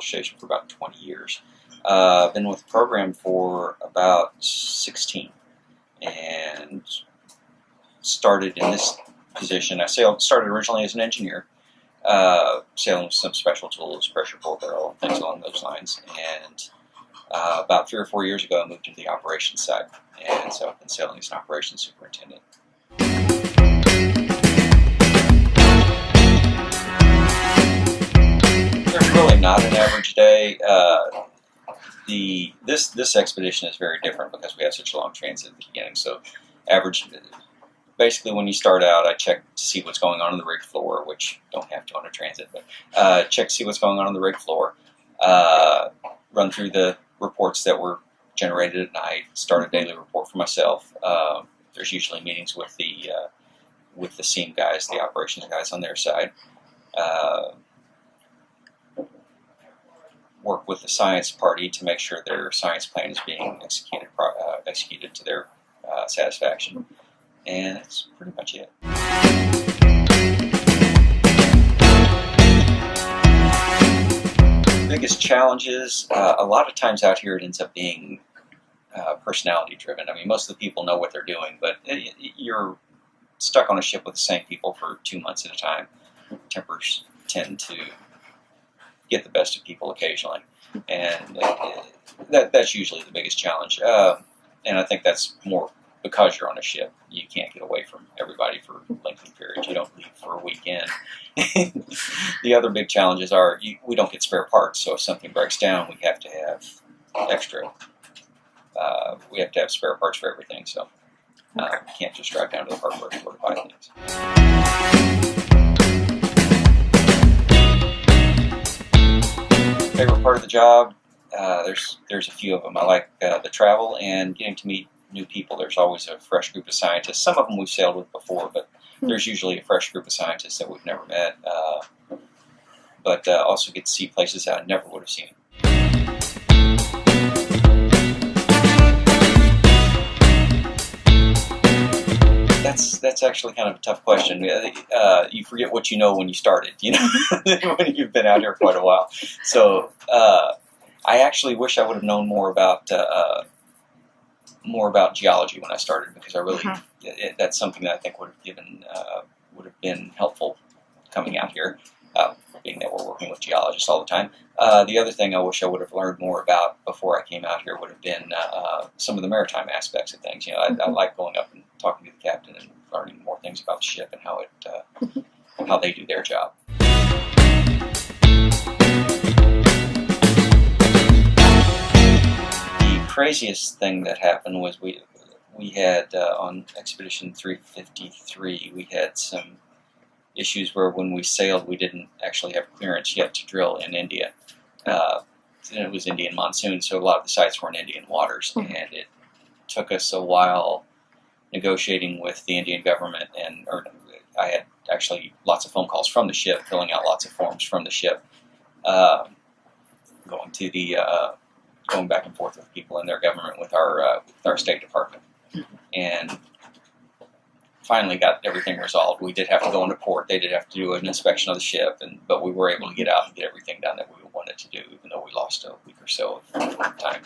station for about 20 years. I've been with the program for about 16, and started in this position. I started originally as an engineer, sailing some special tools, pressure pull barrel, things along those lines. And about 3 or 4 years ago, I moved to the operations side, and so I've been sailing as an operations superintendent. There's really not an average day. This expedition is very different because we have such a long transit at the beginning. So basically when you start out, I check to see what's going on the rig floor, which don't have to on a transit, but check to see what's going on the rig floor, run through the reports that were generated at night, start a daily report for myself. There's usually meetings with the SEAM guys, the operations guys on their side. Work with the science party to make sure their science plan is being executed to their satisfaction. And that's pretty much it. Biggest challenges, a lot of times out here it ends up being personality driven. I mean, most of the people know what they're doing, but you're stuck on a ship with the same people for 2 months at a time. Tempers tend to get the best of people occasionally, and that's usually the biggest challenge. And I think that's more because you're on a ship. You can't get away from everybody for lengthy periods. You don't leave for a weekend. The other big challenges are we don't get spare parts, so if something breaks down, we have to have extra. We have to have spare parts for everything, so we can't just drive down to the hardware store to buy things. Favorite part of the job? There's a few of them. I like the travel and getting to meet new people. There's always a fresh group of scientists. Some of them we've sailed with before, but there's usually a fresh group of scientists that we've never met. But also get to see places that I never would have seen. That's actually kind of a tough question. You forget what you know when you started, when you've been out here quite a while. So I actually wish I would have known more about geology when I started, because I really that's something that I think would have been helpful coming out here, being that we're working with geologists all the time. The other thing I wish I would have learned more about before I came out here would have been some of the maritime aspects of things. I like going up and talking to the captain and learning more things about the ship and how they do their job. The craziest thing that happened was we had on Expedition 353 we had some issues where when we sailed we didn't actually have clearance yet to drill in India. And it was Indian monsoon, so a lot of the sites were in Indian waters, and it took us a while negotiating with the Indian government, or I had actually lots of phone calls from the ship, filling out lots of forms from the ship, going back and forth with people in their government, with our State Department, and finally got everything resolved. We did have to go into port. They did have to do an inspection of the ship, but we were able to get out and get everything done that we wanted to do, even though we lost a week or so of time.